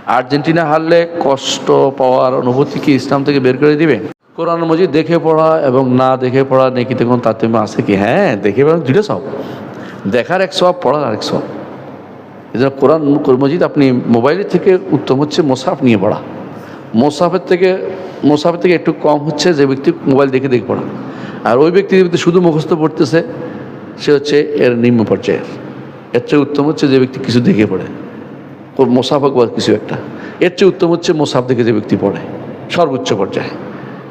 Argentina হারলে কষ্ট পাওয়ার অনুভূতি কি ইসলাম থেকে বের করে দিবে? কোরআন মজিদ দেখে পড়া এবং না দেখে পড়া নেকিতে কোনো তারতম্য আছে কি? হ্যাঁ, দেখে পড়া দুটো সব, দেখার এক সব, পড়ার আরেক সব। এই জন্য কোরআন মজিদ আপনি মোবাইলের থেকে উত্তম হচ্ছে মোসাফ নিয়ে পড়া। মোসাফের থেকে একটু কম হচ্ছে যে ব্যক্তি মোবাইল দেখে দেখে পড়া। আর ওই ব্যক্তি শুধু মুখস্থ পড়তেছে, সে হচ্ছে এর নিম্ন পর্যায়ের। এর চেয়ে উত্তম হচ্ছে যে ব্যক্তি কিছু দেখে পড়ে, মোসাফ হোক বা কিছু একটা। এর চেয়ে উত্তম হচ্ছে মোসাফ দেখে যে ব্যক্তি পড়ে, সর্বোচ্চ পর্যায়ে।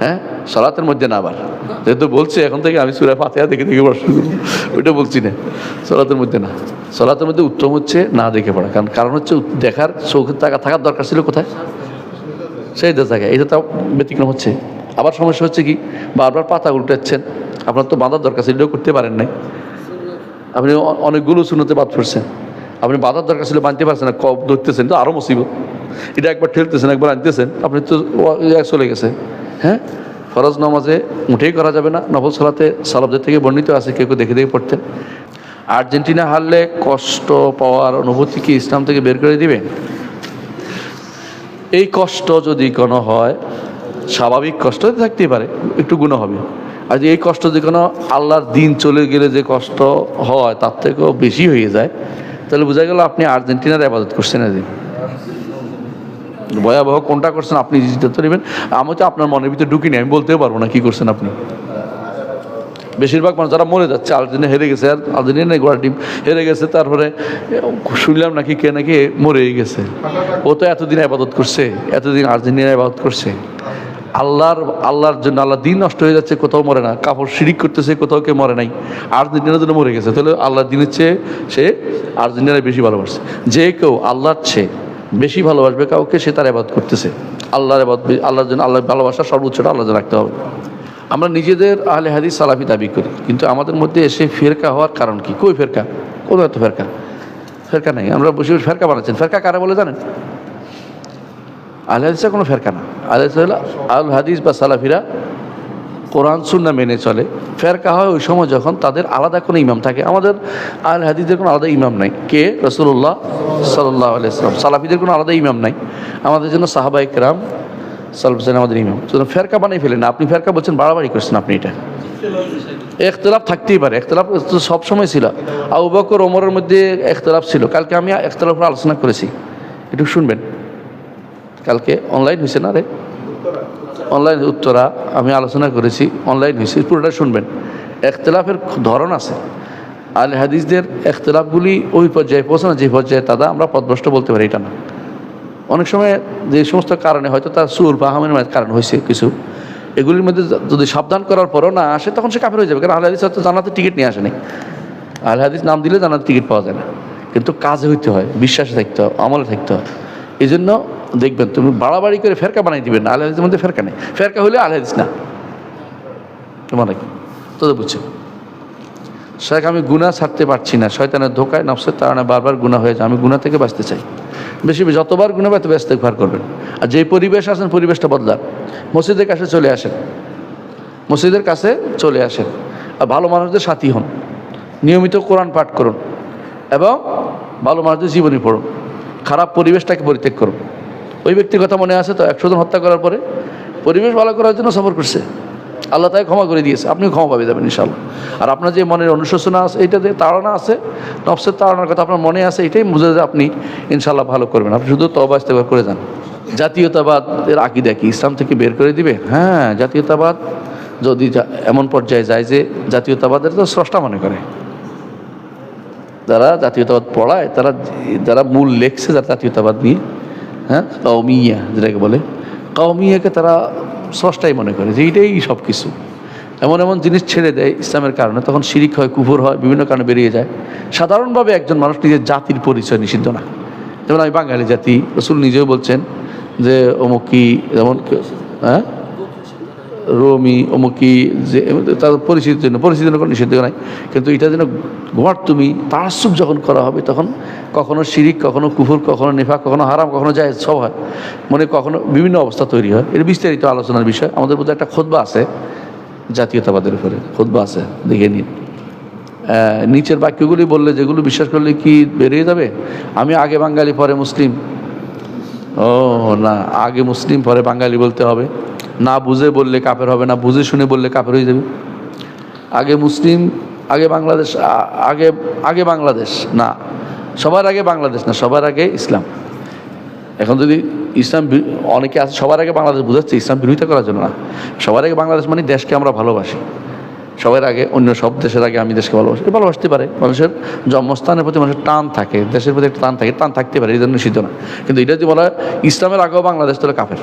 হ্যাঁ, সালাতের মধ্যে না, আবার যেহেতু বলছে এখন থেকে আমি সূরা ফাতিহা দেখে দেখে পড়া শুরু করবো, ওইটা বলছি না, সালাতের মধ্যে না। সালাতের মধ্যে উত্তম হচ্ছে না দেখে পড়া, কারণ হচ্ছে দেখার চোখের থাকার দরকার ছিল কোথায়? সেই জায়গায়। এটা তাও ব্যতিক্রম হচ্ছে। আবার সমস্যা হচ্ছে কি, বারবার পাতা উল্টাচ্ছেন, আপনার তো বাঁধার দরকার ছিল, এটাও করতে পারেন নাই। আপনি অনেকগুলো সুন্নতে বাদ পড়ছেন, আপনি বাঁধার দরকার ছিল, বাঁধতে পারছেন না, কব ধরতেছেন, তো আরও মুসিবত। এটা একবার ঠেলতেছেন, একবার আনতেছেন, আপনি তো চলে গেছে। হ্যাঁ, ফরজ নামাজে মুঠেই করা যাবে না, নফল সালাতে সালাফদের থেকে বর্ণিত আছে, কেউ কেউ দেখে দেখে পড়তেন। আর্জেন্টিনা হারলে কষ্ট পাওয়ার অনুভূতি কি ইসলাম থেকে বের করে দিবে? এই কষ্ট যদি কোনো হয়, স্বাভাবিক কষ্ট থাকতেই পারে, একটু গুনাহ হবে। আর যে এই কষ্ট যদি কোনো আল্লাহর দিন চলে গেলে যে কষ্ট হয় তার থেকেও বেশি হয়ে যায়, তাহলে বোঝা গেল আপনি আর্জেন্টিনার ইবাদত করছেন। এদিন ভয়াবহ কোনটা করছেন আপনি সিদ্ধান্ত নেবেন। আমি তো আপনার মনের ভিতরে ঢুকিনি, আমি বলতেও পারবো না কি করছেন আপনি। বেশিরভাগ মানুষ যারা মরে যাচ্ছে, আর্জেন্টিনা হেরে গেছে, আর আর্জেন্টিনা গোড়া টিম হেরে গেছে, তারপরে শুনলাম নাকি কে নাকি মরেই গেছে। ও তো এতদিন ইবাদত করছে, এতদিন আর্জেন্টিনা ইবাদত করছে। আল্লাহর জন্য আল্লাহ দিন নষ্ট হয়ে যাচ্ছে, কোথাও মরে না, কাপড় শিরিক করতেছে, কোথাও কে মরে নাই, আর্জেন্টিনার জন্য মরে গেছে। তাহলে আল্লাহর দিনের চেয়ে সে আর্জেন্টিনায় বেশি ভালোবাসছে। যে কেউ আল্লাহর চেয়ে বেশি ভালোবাসবে কাউকে, সে তার ইবাদত করতেছে। আল্লাহর জন্য, আল্লাহ ভালোবাসা সর্বোচ্চটা আল্লাহ জন্য রাখতে হবে। আমরা নিজেদের আহলে হাদিস সালাফি দাবি করি, কিন্তু আমাদের মধ্যে এসে ফেরকা হওয়ার কারণ কি? কই ফেরকা? কোনো এত ফেরকা নেই। আমরা বসে বসে ফেরকা বানাচ্ছেন। ফেরকা কারা বলে জানেন? আহলে হাদিসের কোনো ফেরকা না। আহলে আল হাদিস বা সালাফিরা কোরআন সুন্নাহ মেনে চলে। ফেরকা হয় ওই সময় যখন তাদের আলাদা কোনো ইমাম থাকে। আমাদের আহলে হাদিসদের কোনো আলাদা ইমাম নাই। কে? রাসূলুল্লাহ সাল্লাল্লাহু আলাইহি ওয়াসাল্লাম। সালাফিদের কোনো আলাদা ইমাম নাই। আমাদের জন্য সাহাবায়ে কেরাম সালফের আমাদের ইমাম। সুতরাং ফেরকা বানিয়ে ফেলেন না। আপনি ফেরকা বলছেন, বাড়াবাড়ি করছেন আপনি। এটা ইখতিলাফ থাকতেই পারে, ইখতিলাফ সবসময় ছিল। আবু বকর ওমরের মধ্যে ইখতিলাফ ছিল। কালকে আমি ইখতিলাফের আলোচনা করেছি, একটু শুনবেন। কালকে অনলাইন হয়েছে না রে, অনলাইন উত্তরা আমি আলোচনা করেছি, অনলাইন হয়েছে, পুরোটা শুনবেন। ইখতিলাফের ধরন আছে। আহলে হাদিসদের ইখতিলাফগুলি ওই পর্যায়ে পৌঁছে না যে পর্যায়ে তারা আমরা পথভ্রষ্ট বলতে পারি, এটা না। অনেক সময় যে সমস্ত কারণে হয়তো তার সুর বা হামের কারণ হয়েছে কিছু, এগুলির মধ্যে যদি সাবধান করার পরও না আসে, তখন সে কাফের হয়ে যাবে। কারণ আহলে হাদিস হয়তো জান্নাতে টিকিট নিয়ে আসেনি। আহলে হাদিস নাম দিলে জান্নাতে টিকিট পাওয়া যায় না, কিন্তু কাজে হইতে হয়, বিশ্বাসে থাকতে হয়, আমলে থাকতে হয়। এই জন্য দেখবেন, তুমি বাড়াবাড়ি করে ফেরকা বানাই দিবেন না। আহলে হাদিসের মধ্যে ফেরকা নেই। ফেরকা হলে আহলে হাদিস না, তোমার নাকি তো বুঝছো। শেখ, আমি গুনাহ ছাড়তে পারছি না, শয়তানের ধোকায়, নফসের তাড়নায় বারবার গুনাহ হয়ে যায়। আমি গুনাহ থেকে বাঁচতে চাই। বেশি যতবার গুনাহ পাই তবে ইস্তেগফার করবেন। আর যেই পরিবেশ আছেন, পরিবেশটা বদলান। মসজিদের কাছে চলে আসেন, মসজিদের কাছে চলে আসেন, আর ভালো মানুষদের সাথী হন। নিয়মিত কোরআন পাঠ করুন এবং ভালো মানুষদের জীবনী পড়ুন। খারাপ পরিবেশটাকে পরিত্যাগ করুন। ওই ব্যক্তির কথা মনে আছে তো, 100 জন হত্যা করার পরে পরিবেশ ভালো করার জন্য সফর করছে, আল্লাহ তাকে ক্ষমা করে দিয়েছে। আপনিও ক্ষমা পাবে যাবেন ইনশাআল্লাহ। আর আপনার যে মনের অনুশোচনা আছে, এইটাতে তাড়না আছে, নফসের তাড়নার কথা আপনার মনে আছে, এটাই বুঝে যে আপনি ইনশাআল্লাহ ভালো করবেন। আপনি শুধু তওবা ইস্তেগফার করে যান। জাতীয়তাবাদের আকীদা কি ইসলাম থেকে বের করে দিবে? হ্যাঁ, জাতীয়তাবাদ যদি এমন পর্যায়ে যায় যে জাতীয়তাবাদের তো স্রষ্টা মনে করে, যারা জাতীয়তাবাদ পড়ায়, যারা মূল লেখছে যারা জাতীয়তাবাদ নিয়ে, হ্যাঁ, কওমিয়া যেটাকে বলে, কওমিয়াকে তারা স্রষ্টাই মনে করে যে এইটাই সব কিছু। এমন এমন জিনিস ছেড়ে দেয় ইসলামের কারণে, তখন শিরিক হয়, কুফর হয়, বিভিন্ন কারণে বেরিয়ে যায়। সাধারণভাবে একজন মানুষ নিজের জাতির পরিচয় নিষিদ্ধ না। যেমন আমি বাঙালি জাতি, রাসূল নিজেও বলছেন যে অমুকি, যেমন হ্যাঁ রোমি অমুকি, যে তার পরিচিতির জন্য কোনো নিষিদ্ধ নাই। কিন্তু এটা যেন ঘর তুমি তাআসসুব যখন করা হবে, তখন কখনো শিরিক, কখনো কুফর, কখনো নিফাক, কখনো হারাম, কখনো জায়েজ, সব হয়। মনে কখনো বিভিন্ন অবস্থা তৈরি হয়। এর বিস্তারিত আলোচনার বিষয়। আমাদের মধ্যে একটা খুতবা আছে জাতীয়তাবাদের উপরে, খুতবা আছে, দেখে নিন। নিচের বাক্যগুলি বললে, যেগুলো বিশ্বাস করলে কি বেরিয়ে যাবে? আমি আগে বাঙালি পরে মুসলিম, ও না, আগে মুসলিম পরে বাঙালি বলতে হবে, না বুঝে বললে কাফের হবে, না বুঝে শুনে বললে কাফের হয়ে যাবে। আগে মুসলিম, আগে বাংলাদেশ, আগে আগে বাংলাদেশ না, সবার আগে বাংলাদেশ না, সবার আগে ইসলাম। এখন যদি ইসলাম অনেকে আছে সবার আগে বাংলাদেশ বোঝাচ্ছে ইসলাম বিরোধিতা করার জন্য না, সবার আগে বাংলাদেশ মানে দেশকে আমরা ভালোবাসি, সবার আগে অন্য সব দেশের আগে আমি দেশকে ভালোবাসি, ভালোবাসতে পারে, মানুষের জন্মস্থানের প্রতি মানুষের টান থাকে, দেশের প্রতি একটা টান থাকে, টান থাকতে পারে, এই জন্য নিষিদ্ধ না। কিন্তু এটা যদি বলা হয় ইসলামের আগেও বাংলাদেশ, তাহলে কাফের।